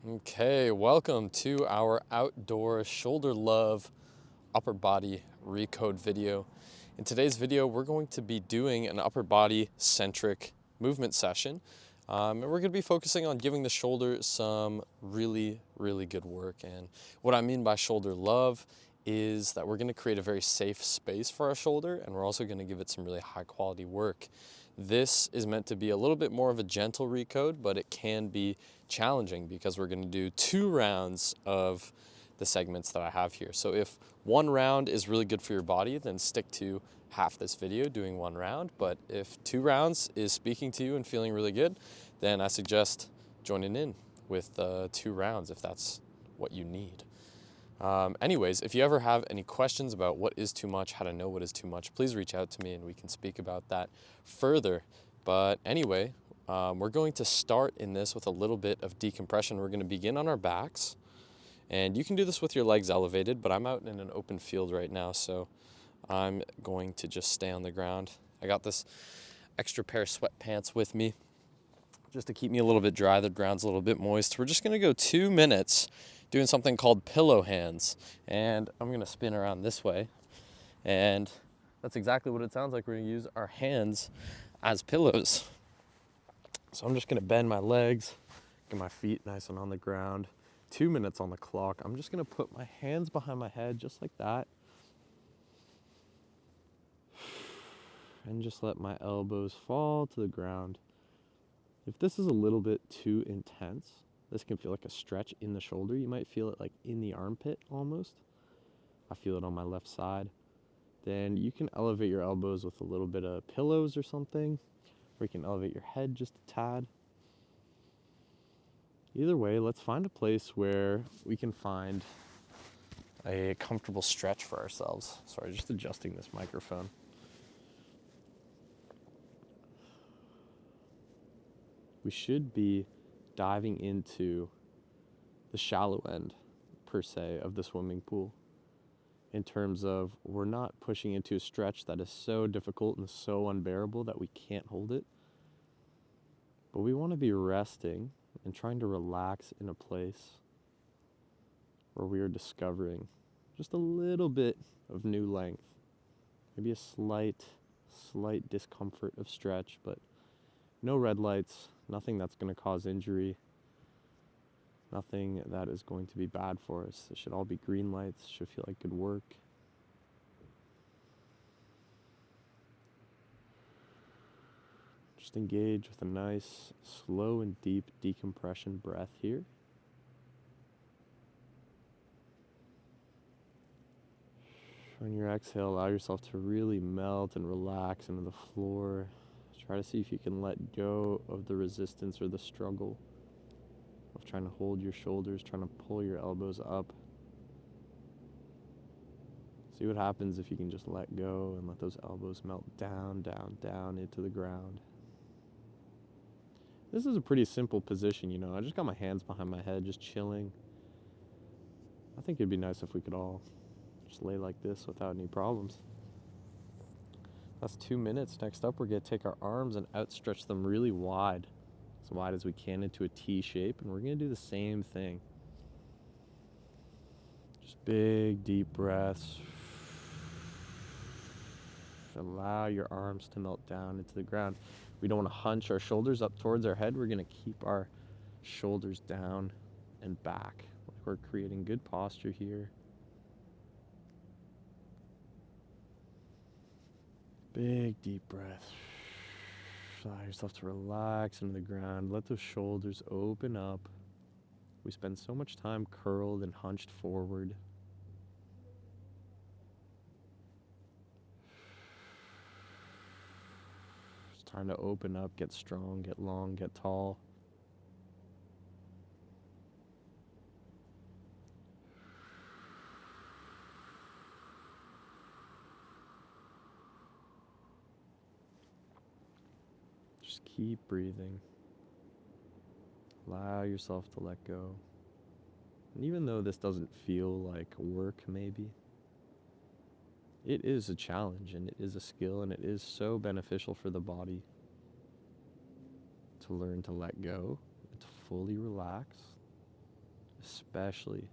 Okay, welcome to our outdoor shoulder love upper body recode video. In today's video, we're going to be doing an upper body centric movement session. And we're going to be focusing on giving the shoulder some really good work. And what I mean by shoulder love is that we're going to create a very safe space for our shoulder, and we're also going to give it some really high quality work. This is meant to be a little bit more of a gentle recode, but it can be challenging because we're going to do 2 rounds of the segments that I have here. So if 1 round is really good for your body, then stick to half this video doing 1 round. But if 2 rounds is speaking to you and feeling really good, then I suggest joining in with 2 rounds if that's what you need. Anyways, if you ever have any questions about what is too much, how to know what is too much, please reach out to me and we can speak about that further. But anyway, we're going to start in this with a little bit of decompression. We're going to begin on our backs. And you can do this with your legs elevated, but I'm out in an open field right now, so I'm going to just stay on the ground. I got this extra pair of sweatpants with me just to keep me a little bit dry. The ground's a little bit moist. We're just going to go 2 minutes doing something called pillow hands. And I'm going to spin around this way. And that's exactly what it sounds like. We're going to use our hands as pillows. So I'm just going to bend my legs, get my feet nice and on the ground. 2 minutes on the clock. I'm just going to put my hands behind my head just like that. And just let my elbows fall to the ground. If this is a little bit too intense, this can feel like a stretch in the shoulder. You might feel it like in the armpit almost. I feel it on my left side. Then you can elevate your elbows with a little bit of pillows or something, or you can elevate your head just a tad. Either way, let's find a place where we can find a comfortable stretch for ourselves. Sorry, just adjusting this microphone. We should be diving into the shallow end, per se, of the swimming pool. In terms of, we're not pushing into a stretch that is so difficult and so unbearable that we can't hold it. But we want to be resting and trying to relax in a place where we are discovering just a little bit of new length. Maybe a slight discomfort of stretch, but no red lights, nothing that's going to cause injury, nothing that is going to be bad for us. It should all be green lights, should feel like good work. Just engage with a nice, slow and deep decompression breath here. On your exhale, allow yourself to really melt and relax into the floor. Try to see if you can let go of the resistance or the struggle of trying to hold your shoulders, trying to pull your elbows up. See what happens if you can just let go and let those elbows melt down into the ground. This is a pretty simple position, you know. I just got my hands behind my head, just chilling. I think it'd be nice if we could all just lay like this without any problems. That's 2 minutes. Next up, we're going to take our arms and outstretch them really wide, as wide as we can into a T shape, and we're going to do the same thing. Just big, deep breaths. Allow your arms to melt down into the ground. We don't want to hunch our shoulders up towards our head. We're going to keep our shoulders down and back. Like we're creating good posture here. Big, deep breath. Allow yourself to relax into the ground. Let those shoulders open up. We spend so much time curled and hunched forward. It's time to open up, get strong, get long, get tall. Just keep breathing. Allow yourself to let go. And even though this doesn't feel like work, maybe, it is a challenge and it is a skill and it is so beneficial for the body to learn to let go, to fully relax, especially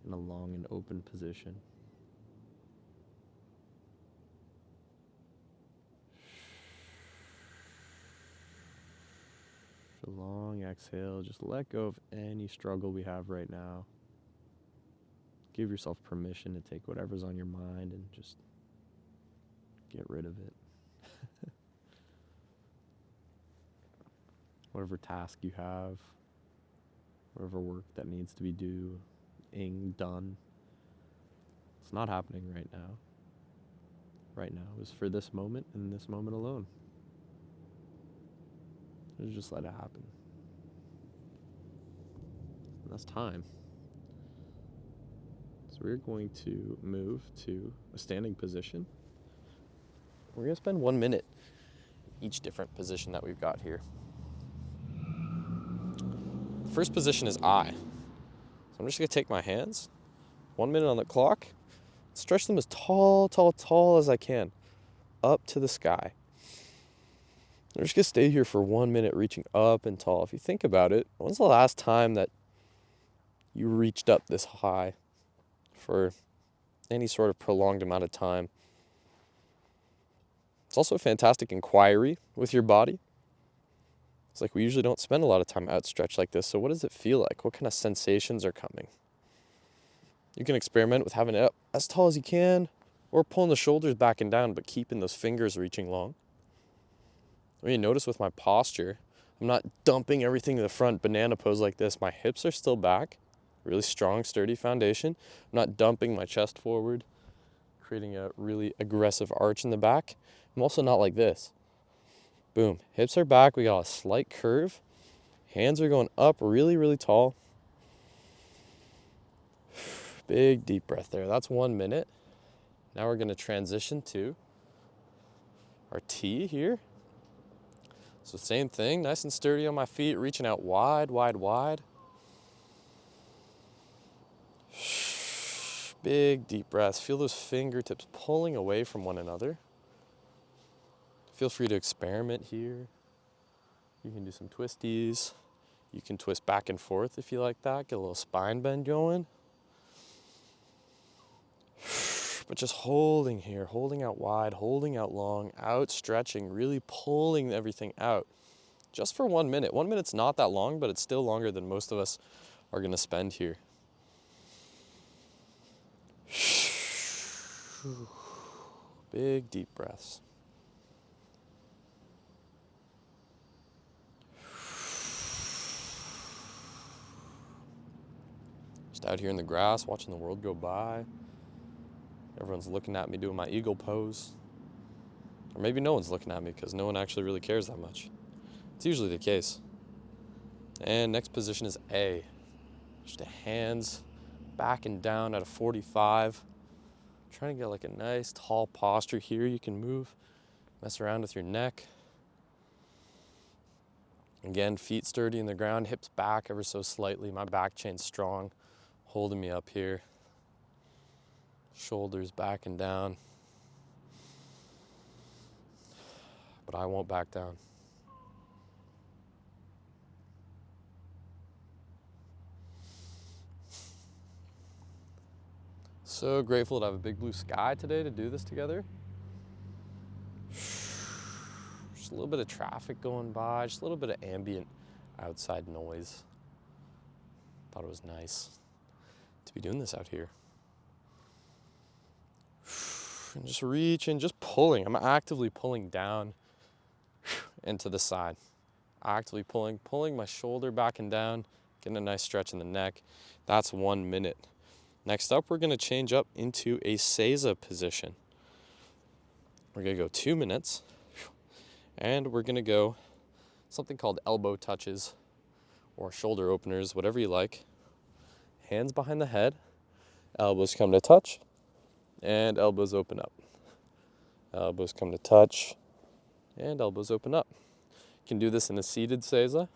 in a long and open position. A long exhale, just let go of any struggle we have right now. Give yourself permission to take whatever's on your mind and just get rid of it. Whatever task you have, whatever work that needs to be done, it's not happening right now. Right now is for this moment and this moment alone. Just let it happen. And that's time. So we're going to move to a standing position. We're going to spend 1 minute each different position that we've got here. The first position is I. So I'm just going to take my hands, 1 minute on the clock, stretch them as tall as I can, up to the sky. I'm just going to stay here for 1 minute, reaching up and tall. If you think about it, when's the last time that you reached up this high for any sort of prolonged amount of time? It's also a fantastic inquiry with your body. It's like we usually don't spend a lot of time outstretched like this, so what does it feel like? What kind of sensations are coming? You can experiment with having it up as tall as you can, or pulling the shoulders back and down, but keeping those fingers reaching long. When you notice with my posture, I'm not dumping everything to the front, banana pose like this. My hips are still back, really strong, sturdy foundation. I'm not dumping my chest forward, creating a really aggressive arch in the back. I'm also not like this. Boom, hips are back, we got a slight curve. Hands are going up really tall. Big deep breath there. That's 1 minute. Now we're gonna transition to our T here. So same thing, nice and sturdy on my feet, reaching out wide. Big deep breaths. Feel those fingertips pulling away from one another. Feel free to experiment here. You can do some twisties. You can twist back and forth if you like that. Get a little spine bend going. But just holding here, holding out wide, holding out long, outstretching, really pulling everything out. Just for 1 minute. 1 minute's not that long, but it's still longer than most of us are gonna spend here. Big deep breaths. Just out here in the grass, watching the world go by. Everyone's looking at me doing my eagle pose. Or maybe no one's looking at me because no one actually really cares that much. It's usually the case. And next position is A. Just the hands back and down at a 45. Trying to get like a nice tall posture here. You can move, mess around with your neck. Again, feet sturdy in the ground, hips back ever so slightly. My back chain's strong, holding me up here. Shoulders back and down. But I won't back down. So grateful to have a big blue sky today to do this together. Just a little bit of traffic going by, just a little bit of ambient outside noise. Thought it was nice to be doing this out here. And just reaching, just pulling. I'm actively pulling down and to the side. Actively pulling my shoulder back and down, getting a nice stretch in the neck. That's 1 minute. Next up, we're gonna change up into a Seiza position. We're gonna go 2 minutes, and we're gonna go something called elbow touches or shoulder openers, whatever you like. Hands behind the head, elbows come to touch, and elbows open up. Elbows come to touch, and elbows open up. You can do this in a seated Seiza.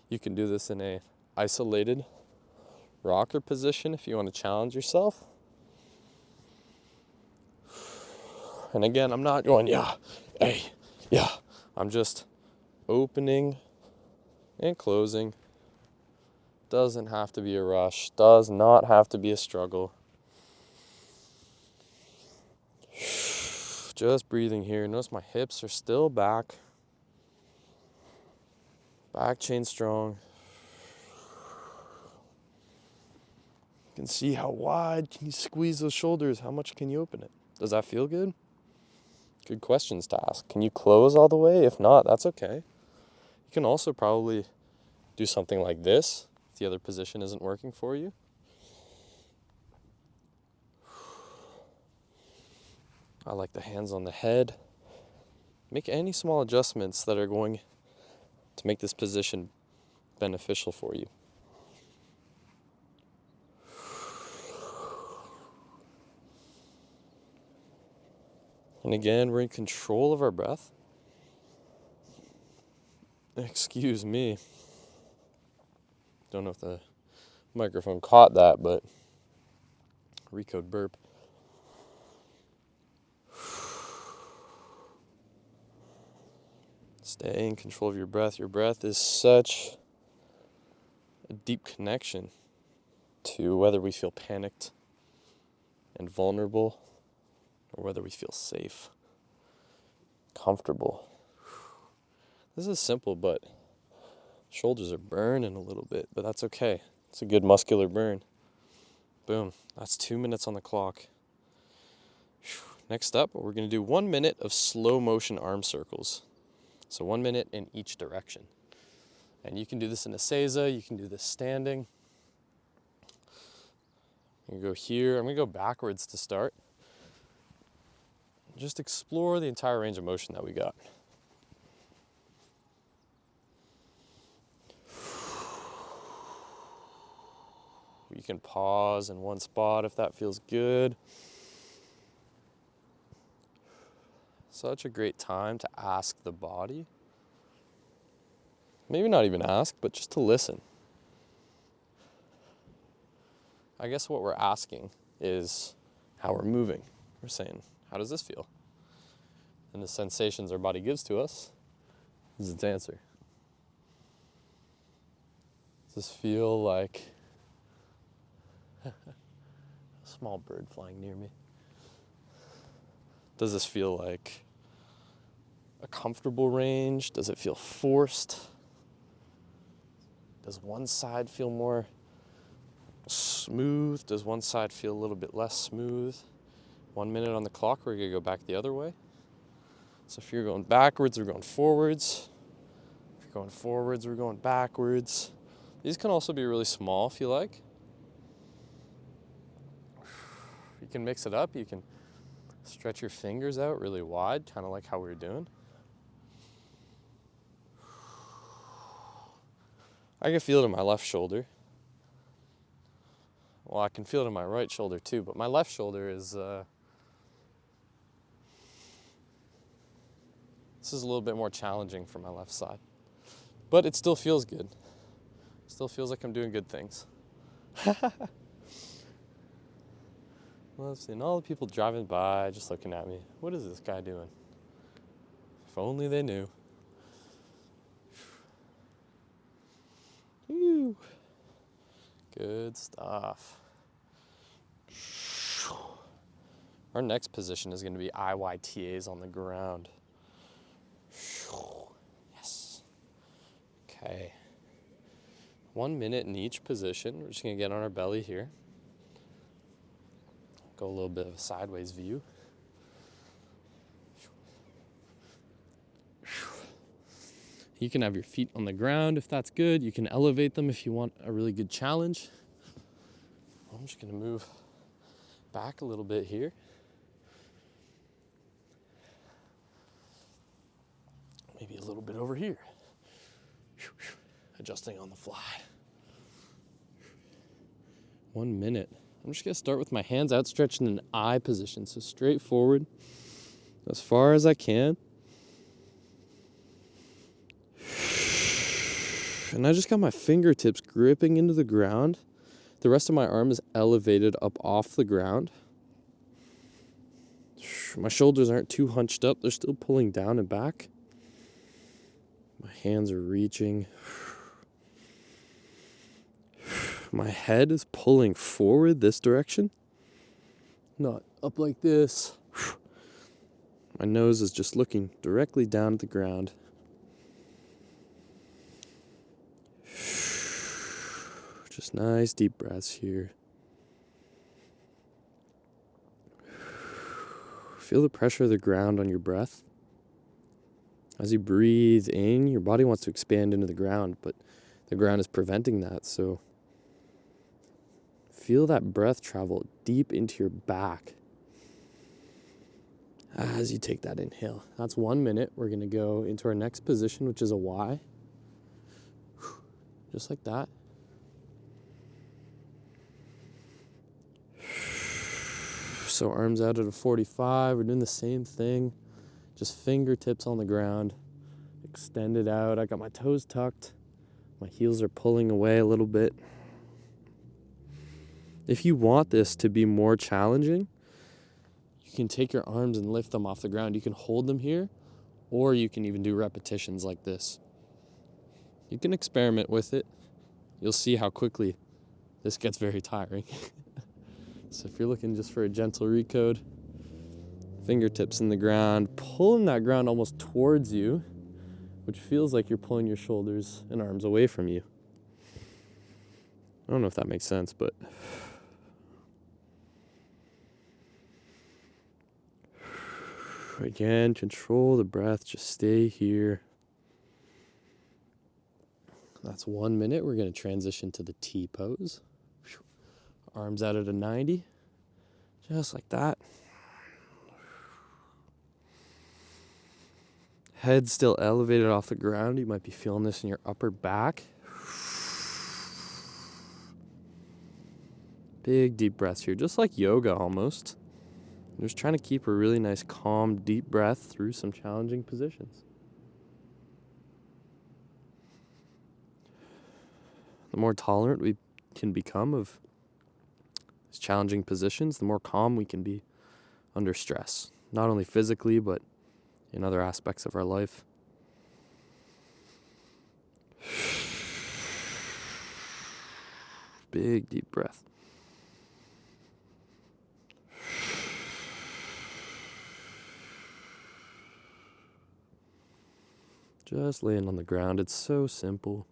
You can do this in a isolated rocker position if you want to challenge yourself. And again, I'm not going, yeah, hey, yeah. I'm just opening and closing, Doesn't have to be a rush. Does not have to be a struggle. Just breathing here. Notice my hips are still back. Back chain strong. You can see how wide can you squeeze those shoulders? How much can you open it? Does that feel good? Good questions to ask. Can you close all the way? If not, that's okay. You can also probably do something like this if the other position isn't working for you. I like the hands on the head. Make any small adjustments that are going to make this position beneficial for you. And again, we're in control of our breath. Excuse me. Don't know if the microphone caught that, but recode burp. Stay in control of your breath. Your breath is such a deep connection to whether we feel panicked and vulnerable or whether we feel safe, comfortable. This is simple, but shoulders are burning a little bit, but that's okay. It's a good muscular burn. Boom. That's 2 minutes on the clock. Next up, we're going to do 1 minute of slow motion arm circles. So 1 minute in each direction. And you can do this in a seiza, you can do this standing. You can go here. I'm going to go backwards to start. Just explore the entire range of motion that we got. You can pause in one spot if that feels good. Such a great time to ask the body. Maybe not even ask, but just to listen. I guess what we're asking is how we're moving. We're saying, how does this feel? And the sensations our body gives to us is its answer. Does this feel like a small bird flying near me? Does this feel like a comfortable range? Does it feel forced? Does one side feel more smooth? Does one side feel a little bit less smooth? 1 minute on the clock, we're gonna go back the other way. So if you're going backwards, we're going forwards. If you're going forwards, we're going backwards. These can also be really small if you like. You can mix it up. You can stretch your fingers out really wide, kind of like how we were doing. I can feel it in my left shoulder. Well, I can feel it in my right shoulder too, but my left shoulder is, this is a little bit more challenging for my left side. But it still feels good. Still feels like I'm doing good things. Well, I've seen all the people driving by just looking at me. What is this guy doing? If only they knew. Whew. Good stuff. Our next position is going to be IYTAs on the ground. Yes. Okay. 1 minute in each position. We're just going to get on our belly here. Go a little bit of a sideways view. You can have your feet on the ground if that's good. You can elevate them if you want a really good challenge. I'm just going to move back a little bit here. Maybe a little bit over here. Adjusting on the fly. 1 minute. I'm just going to start with my hands outstretched in an I position. So straight forward as far as I can. And I just got my fingertips gripping into the ground. The rest of my arm is elevated up off the ground. My shoulders aren't too hunched up. They're still pulling down and back. My hands are reaching. My head is pulling forward this direction, not up like this. My nose is just looking directly down at the ground. Just nice deep breaths here. Feel the pressure of the ground on your breath. As you breathe in, your body wants to expand into the ground, but the ground is preventing that. So feel that breath travel deep into your back as you take that inhale. That's 1 minute. We're going to go into our next position, which is a Y. Just like that. So arms out at a 45. We're doing the same thing. Just fingertips on the ground. Extend it out. I got my toes tucked. My heels are pulling away a little bit. If you want this to be more challenging, you can take your arms and lift them off the ground. You can hold them here, or you can even do repetitions like this. You can experiment with it. You'll see how quickly this gets very tiring. So if you're looking just for a gentle recode, fingertips in the ground, pulling that ground almost towards you, which feels like you're pulling your shoulders and arms away from you. I don't know if that makes sense, but again, control the breath, just stay here. That's 1 minute. We're going to transition to the T pose. Arms out at a 90, just like that. Head still elevated off the ground. You might be feeling this in your upper back. Big deep breaths here, just like yoga almost. I'm just trying to keep a really nice, calm, deep breath through some challenging positions. The more tolerant we can become of these challenging positions, the more calm we can be under stress, not only physically, but in other aspects of our life. Big deep breath. Just laying on the ground. It's so simple.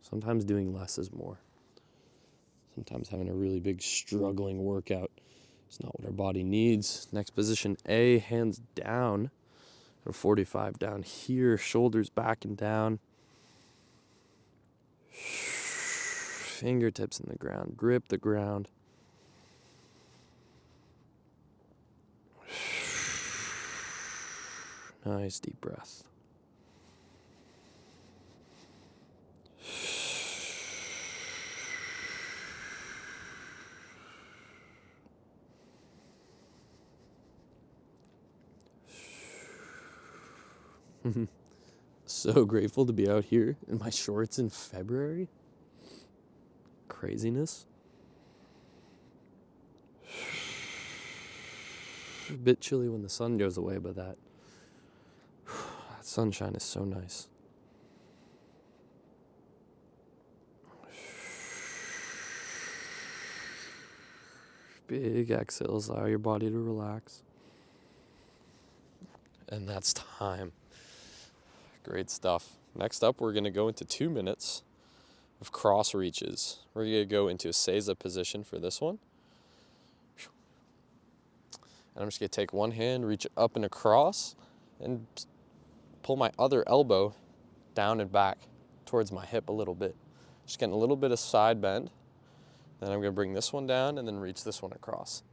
Sometimes doing less is more. Sometimes having a really big struggling workout is not what our body needs. Next position, A, hands down. Or 45 down here, shoulders back and down. Fingertips in the ground, grip the ground. Nice deep breath. So grateful to be out here in my shorts in February. Craziness. A bit chilly when the sun goes away, but that sunshine is so nice. Big exhales allow your body to relax. And that's time. Great stuff. Next up, we're going to go into 2 minutes of cross reaches. We're going to go into a Seiza position for this one. And I'm just going to take one hand, reach it up and across, and pull my other elbow down and back towards my hip a little bit. Just getting a little bit of side bend. Then I'm going to bring this one down and then reach this one across.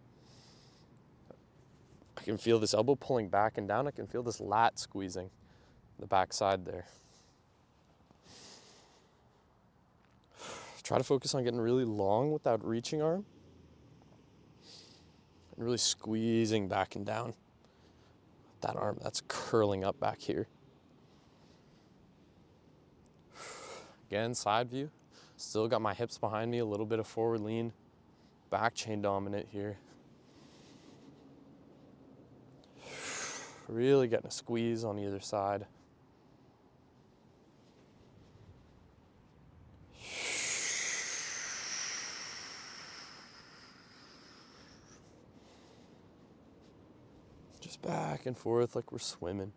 I can feel this elbow pulling back and down. I can feel this lat squeezing the back side there. Try to focus on getting really long with that reaching arm. And really squeezing back and down. That arm, that's curling up back here. Again, side view. Still got my hips behind me, a little bit of forward lean. Back chain dominant here. Really getting a squeeze on either side. Just back and forth like we're swimming.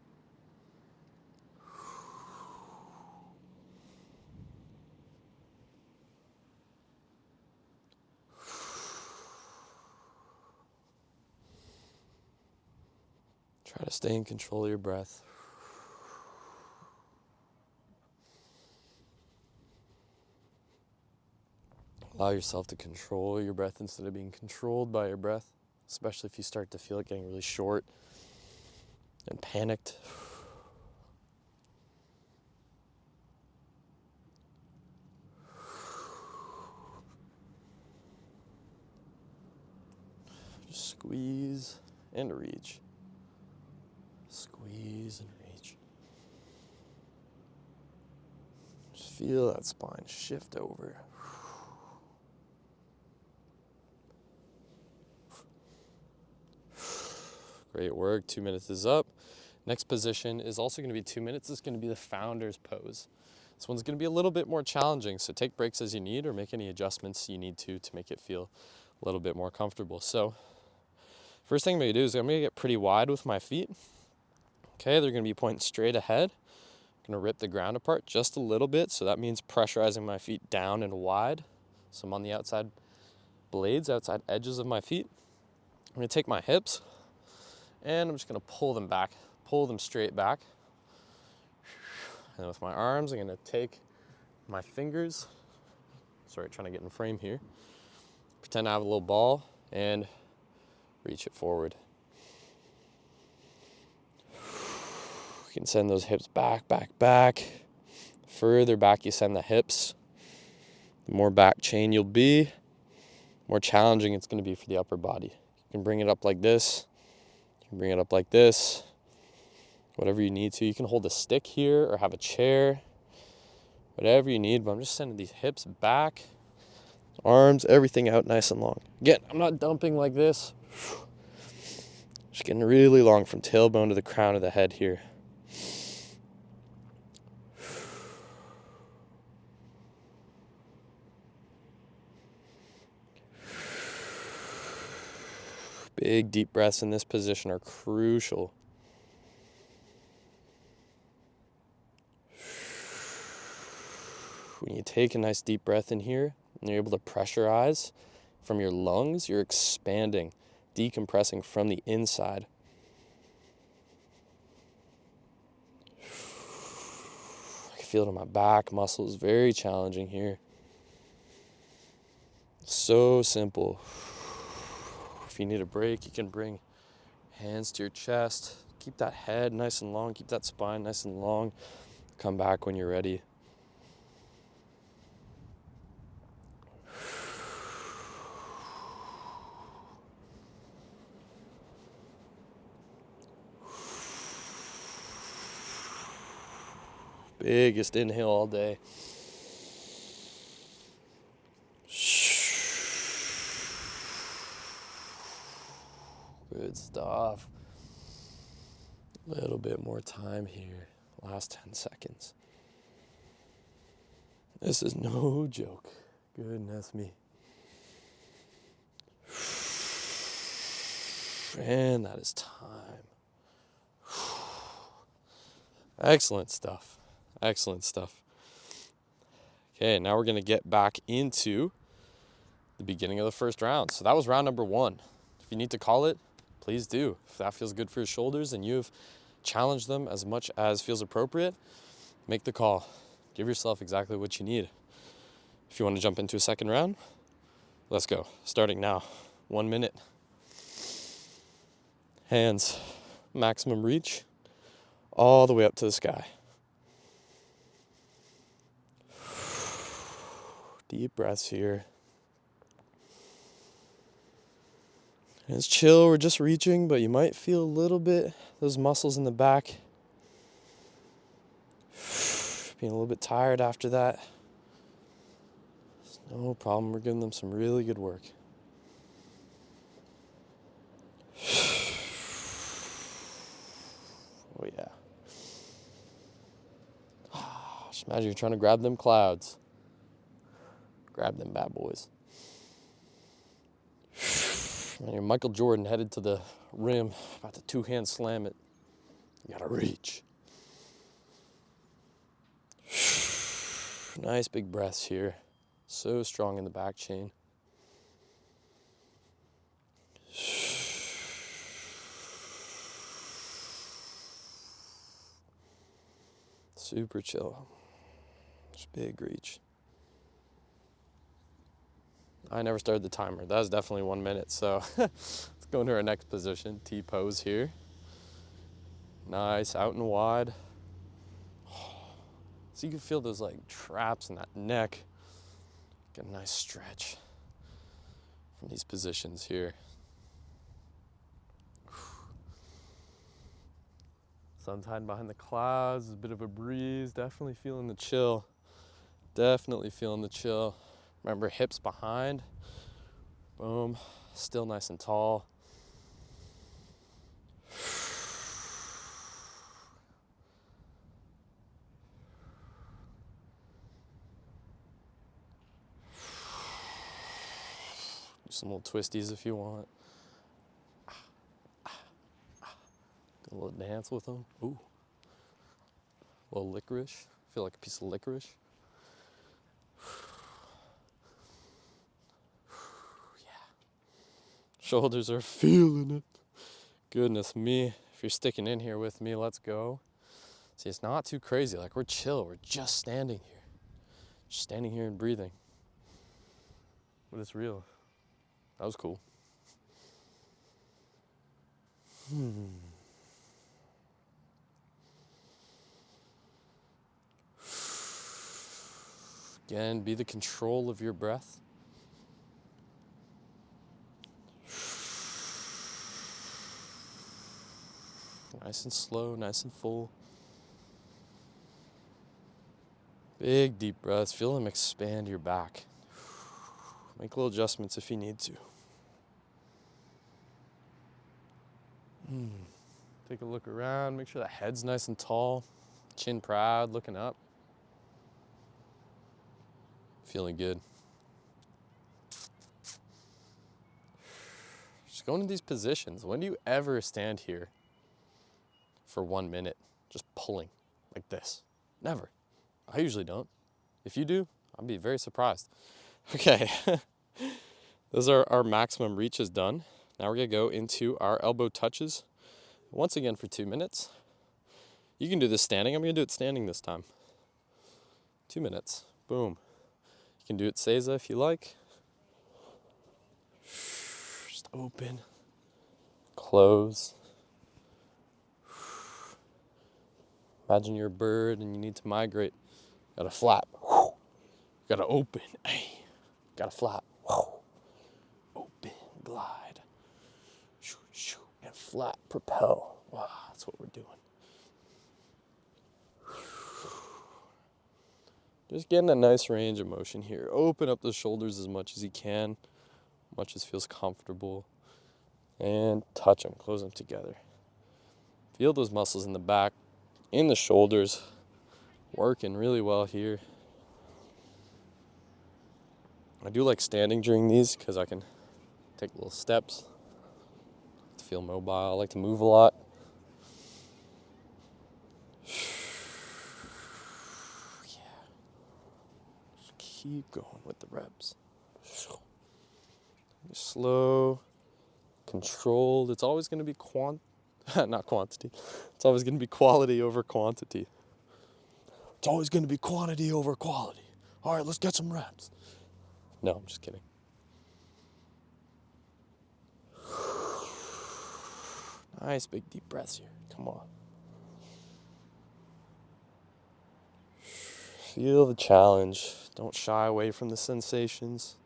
Try to stay in control of your breath. Allow yourself to control your breath instead of being controlled by your breath, especially if you start to feel it getting really short and panicked. Just squeeze and reach. Squeeze and reach. Just feel that spine shift over. Great work. 2 minutes is up. Next position is also going to be 2 minutes. It's going to be the founder's pose. This one's going to be a little bit more challenging, so take breaks as you need or make any adjustments you need to make it feel a little bit more comfortable. So first thing I'm going to do is I'm going to get pretty wide with my feet. Okay, they're going to be pointing straight ahead. I'm going to rip the ground apart just a little bit, so that means pressurizing my feet down and wide. So I'm on the outside blades, outside edges of my feet. I'm going to take my hips, and I'm just going to pull them back, pull them straight back. And with my arms, I'm going to take my fingers, trying to get in frame here. Pretend I have a little ball and reach it forward. You can send those hips back, back, back. Further back you send the hips, the more back chain you'll be, more challenging it's going to be for the upper body. You can bring it up like this. You can bring it up like this. Whatever you need to. You can hold a stick here or have a chair. Whatever you need, but I'm just sending these hips back, arms, everything out nice and long. Again, I'm not dumping like this. Just getting really long from tailbone to the crown of the head here. Big deep breaths in this position are crucial. When you take a nice deep breath in here and you're able to pressurize from your lungs, you're expanding, decompressing from the inside. I can feel it in my back muscles, very challenging here. So simple. If you need a break, you can bring hands to your chest. Keep that head nice and long. Keep that spine nice and long. Come back when you're ready. Biggest inhale all day. Good stuff. A little bit more time here. Last 10 seconds. This is no joke. Goodness me. And that is time. Excellent stuff. Excellent stuff. Okay, now we're going to get back into the beginning of the first round. So that was round number 1. If you need to call it, please do. If that feels good for your shoulders and you've challenged them as much as feels appropriate, make the call. Give yourself exactly what you need. If you want to jump into a second round, let's go. Starting now. 1 minute. Hands, maximum reach, all the way up to the sky. Deep breaths here. And it's chill, we're just reaching, but you might feel a little bit, those muscles in the back, being a little bit tired after that. It's no problem, we're giving them some really good work. Oh yeah. Just imagine you're trying to grab them clouds. Grab them bad boys. And you're Michael Jordan headed to the rim, about to two-hand slam it. You gotta reach. Nice big breaths here. So strong in the back chain. Super chill. Just big reach. I never started the timer. That was definitely 1 minute. So let's go into our next position. T-pose here. Nice, out and wide. So you can feel those like traps in that neck. Get a nice stretch from these positions here. Sun's hiding behind the clouds. There's a bit of a breeze. Definitely feeling the chill. Definitely feeling the chill. Remember, hips behind. Boom. Still nice and tall. Do some little twisties if you want. Do a little dance with them. Ooh. A little licorice. Feel like a piece of licorice. Shoulders are feeling it. Goodness me. If you're sticking in here with me, let's go. See, it's not too crazy. Like, we're chill. We're just standing here. Just standing here and breathing. But it's real. That was cool. Again, be the control of your breath. Nice and slow, nice and full. Big deep breaths. Feel them expand your back. Make little adjustments if you need to. Take a look around. Make sure the head's nice and tall. Chin proud, looking up. Feeling good. Just going to these positions. When do you ever stand here for 1 minute just pulling like this? Never. I usually don't. If you do, I'll be very surprised. Okay, those are our maximum reaches done. Now we're gonna go into our elbow touches once again for 2 minutes. You can do this standing. I'm gonna do it standing this time. 2 minutes, boom. You can do it Seiza if you like. Just open, close. Imagine you're a bird and you need to migrate. Gotta flap. Gotta open. Hey. Gotta flap. Open, glide. And flap, propel. Wow, that's what we're doing. Just getting a nice range of motion here. Open up the shoulders as much as you can, much as feels comfortable. And touch them, close them together. Feel those muscles in the back, in the shoulders, working really well here. I do like standing during these because I can take little steps, to feel mobile. I like to move a lot. Yeah. Just keep going with the reps. Slow, controlled. It's always going to be not quantity. It's always going to be quality over quantity. It's always going to be quantity over quality. All right, let's get some reps. No, I'm just kidding. Nice big deep breaths here. Come on. Feel the challenge. Don't shy away from the sensations.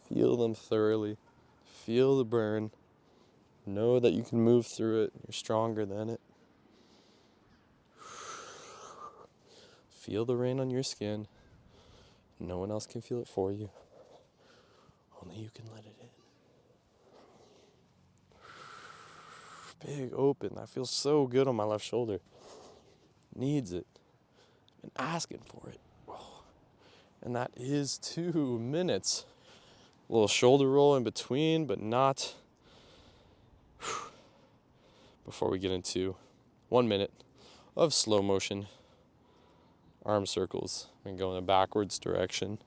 Feel them thoroughly. Feel the burn. Know that you can move through it. You're stronger than it. Feel the rain on your skin. No one else can feel it for you. Only you can let it in. Big open. That feels so good on my left shoulder. Needs it. Been asking for it. And that is 2 minutes. A little shoulder roll in between, but not before we get into 1 minute of slow motion arm circles and go in a backwards direction.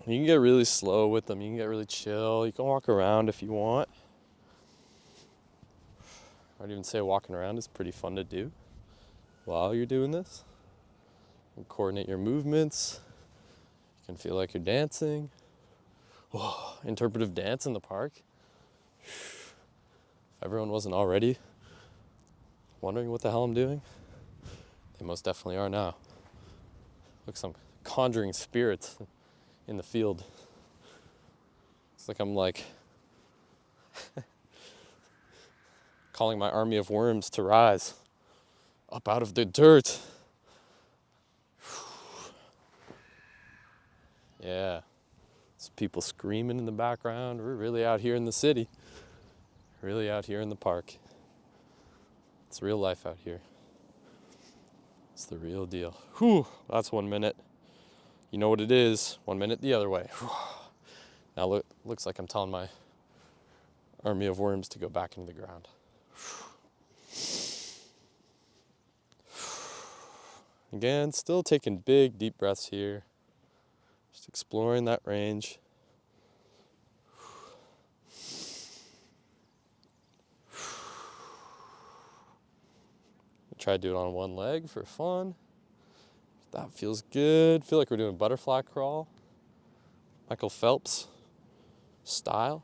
You can get really slow with them. You can get really chill. You can walk around if you want. I'd even say walking around is pretty fun to do while you're doing this. You can coordinate your movements. You can feel like you're dancing. Whoa, interpretive dance in the park. If everyone wasn't already wondering what the hell I'm doing, they most definitely are now. Look, some conjuring spirits in the field. It's like I'm calling my army of worms to rise up out of the dirt. Yeah, there's people screaming in the background. We're really out here in the city, really out here in the park. It's real life out here. It's the real deal. Whew, that's 1 minute. You know what it is. 1 minute the other way. Whew. Now looks like I'm telling my army of worms to go back into the ground. Again, still taking big, deep breaths here. Just exploring that range. Try to do it on one leg for fun. That feels good. Feel like we're doing a butterfly crawl. Michael Phelps style.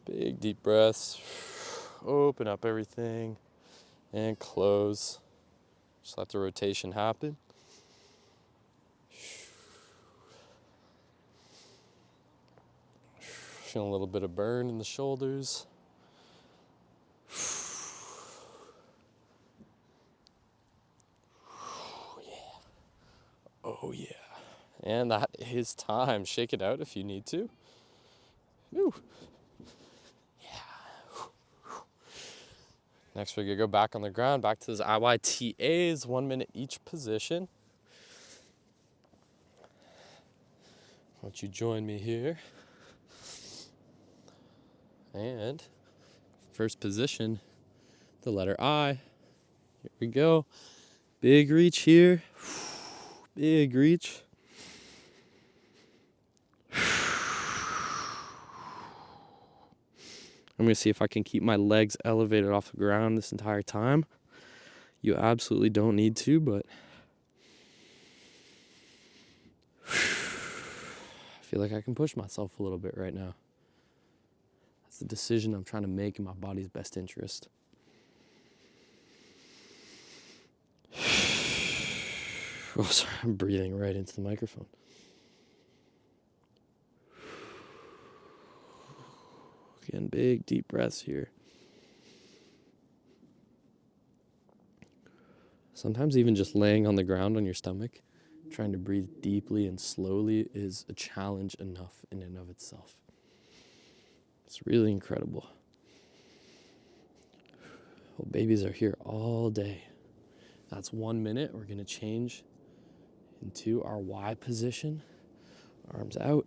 Big deep breaths. Open up everything and close. Just let the rotation happen. Feeling a little bit of burn in the shoulders. Oh yeah. And that is time. Shake it out if you need to. Woo. Yeah. Next we're gonna go back on the ground, back to those IYTAs, 1 minute each position. Won't you join me here? And first position, the letter I. Here we go. Big reach here. Big reach. I'm going to see if I can keep my legs elevated off the ground this entire time. You absolutely don't need to, but I feel like I can push myself a little bit right now. That's the decision I'm trying to make in my body's best interest. Oh, sorry, I'm breathing right into the microphone. Again, big, deep breaths here. Sometimes even just laying on the ground on your stomach, trying to breathe deeply and slowly is a challenge enough in and of itself. It's really incredible. Well, babies are here all day. That's 1 minute. We're going to change into our Y position. Arms out.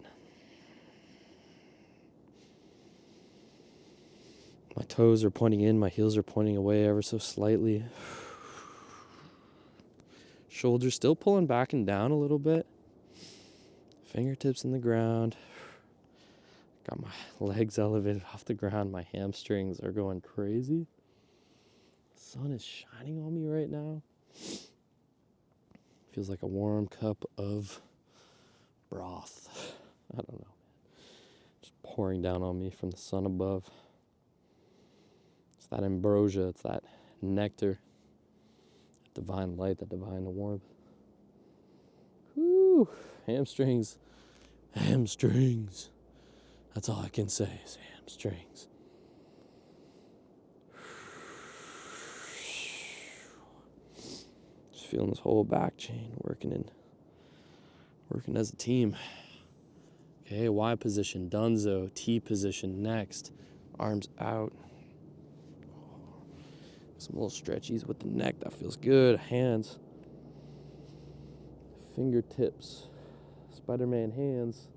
My toes are pointing in, my heels are pointing away ever so slightly. Shoulders still pulling back and down a little bit. Fingertips in the ground. Got my legs elevated off the ground. My hamstrings are going crazy. The sun is shining on me right now. Feels like a warm cup of broth. I don't know. Just pouring down on me from the sun above. It's that ambrosia. It's that nectar. That divine light, that divine warmth. Whew. Hamstrings. Hamstrings. That's all I can say is hamstrings. Just feeling this whole back chain working as a team. Okay, Y position, dunzo, T position next. Arms out. Some little stretchies with the neck, that feels good. Hands. fingertips, Spider-Man hands.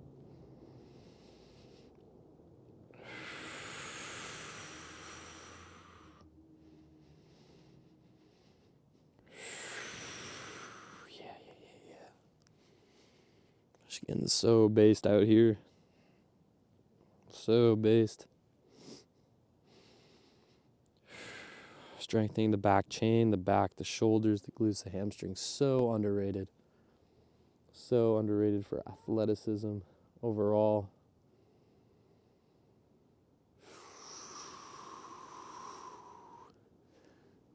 Yeah. Just getting so based out here. So based. Strengthening the back chain, the back, the shoulders, the glutes, the hamstrings. So underrated. So underrated for athleticism overall.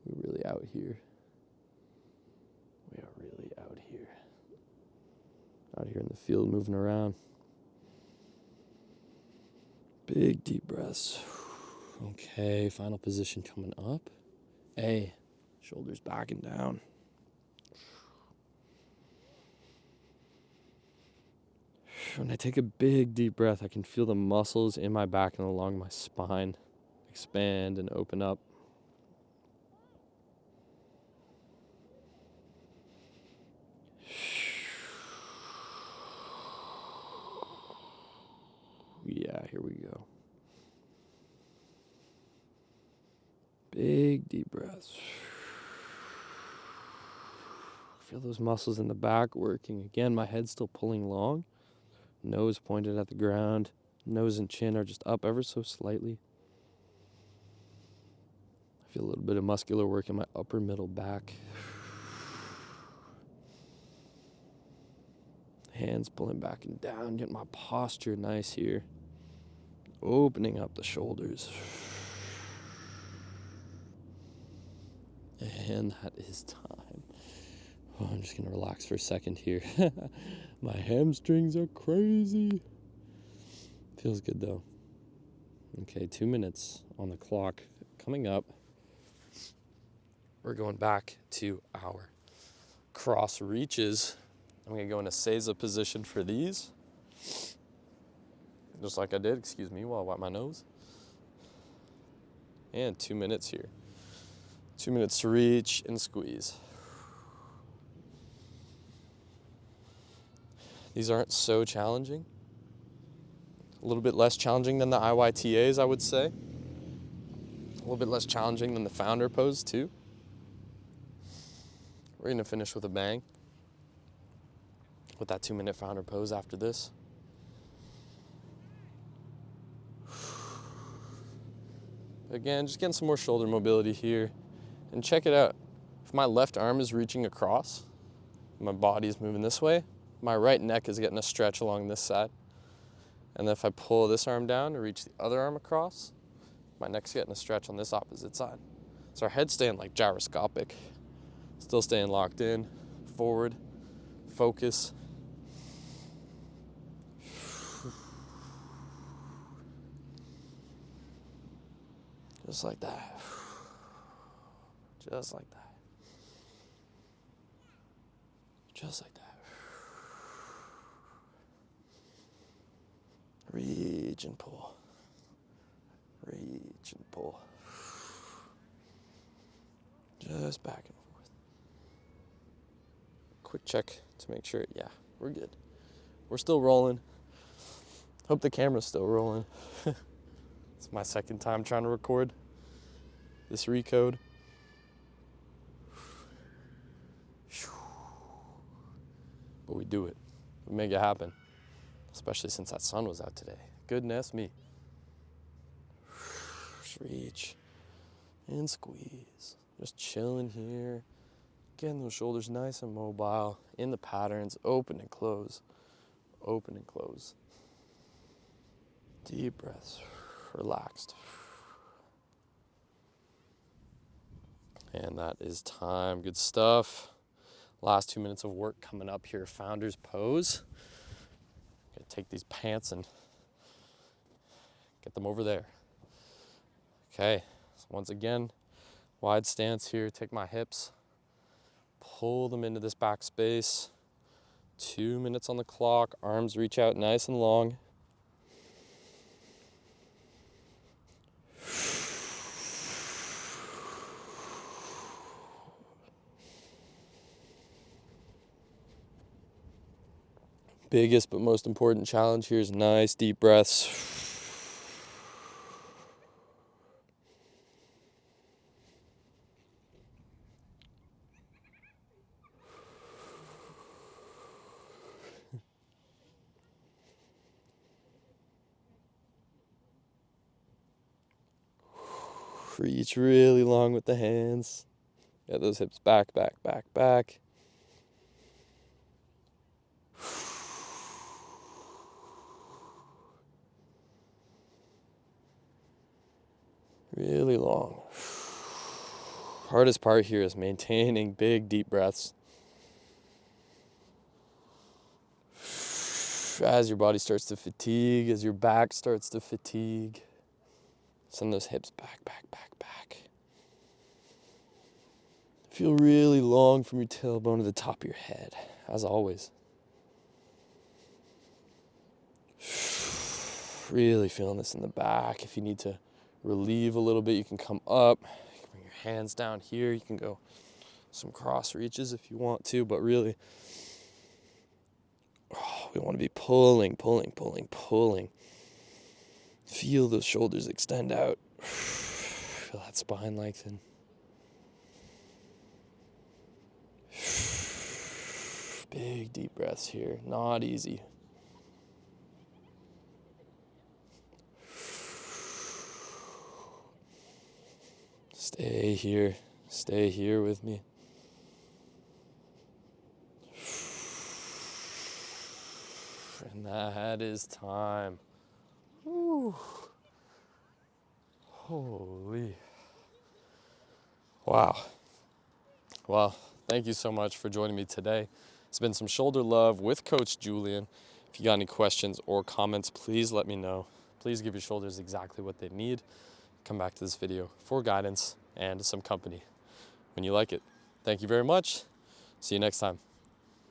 We're really out here. We are really out here. Out here in the field, moving around. Big deep breaths. Okay, final position coming up. Hey, shoulders back and down. When I take a big deep breath, I can feel the muscles in my back and along my spine expand and open up. Yeah, here we go. Big deep breaths. Feel those muscles in the back working. Again, my head's still pulling long. Nose pointed at the ground. Nose and chin are just up ever so slightly. I feel a little bit of muscular work in my upper middle back. Hands pulling back and down. Getting my posture nice here. Opening up the shoulders. And that is time. Oh, I'm just going to relax for a second here. My hamstrings are crazy. Feels good though. Okay, 2 minutes on the clock coming up. We're going back to our cross reaches. I'm going to go in a seiza position for these. Just like I did, excuse me, while I wipe my nose. And 2 minutes here. 2 minutes to reach and squeeze. These aren't so challenging. A little bit less challenging than the IYTAs, I would say. A little bit less challenging than the founder pose, too. We're going to finish with a bang with that 2 minute founder pose after this. Again, just getting some more shoulder mobility here. And check it out. If my left arm is reaching across, my body is moving this way, my right neck is getting a stretch along this side. And then if I pull this arm down to reach the other arm across, my neck's getting a stretch on this opposite side. So our head's staying like gyroscopic, still staying locked in, forward, focus. Just like that. Just like that. Just like that. Reach and pull. Reach and pull. Just back and forth. Quick check to make sure, yeah, we're good. We're still rolling. Hope the camera's still rolling. It's my second time trying to record this recode. But we do it. We make it happen. Especially since that sun was out today. Goodness me. Just reach and squeeze. Just chilling here. Getting those shoulders nice and mobile. In the patterns. Open and close. Open and close. Deep breaths. Relaxed. And that is time. Good stuff. Last 2 minutes of work coming up here. Founder's pose. Gonna take these pants and get them over there. Okay, so once again, wide stance here. Take my hips, pull them into this back space. 2 minutes on the clock. Arms reach out nice and long. biggest but most important challenge here is nice deep breaths. Reach really long with the hands. Get those hips back, back, back, back. Really long. Hardest part here is maintaining big, deep breaths. As your body starts to fatigue, as your back starts to fatigue, send those hips back, back, back, back. Feel really long from your tailbone to the top of your head, as always. Really feeling this in the back. If you need to relieve a little bit, you can come up. You can bring your hands down here. You can go some cross reaches if you want to, but really, we want to be pulling, pulling, pulling, pulling. Feel those shoulders extend out. Feel that spine lengthen. Big deep breaths here, not easy. Stay here with me. And that is time. Whew. Holy. Wow. Well, thank you so much for joining me today. It's been some shoulder love with Coach Julian. If you got any questions or comments, please let me know. Please give your shoulders exactly what they need. Come back to this video for guidance and some company when you like it. Thank you very much. See you next time.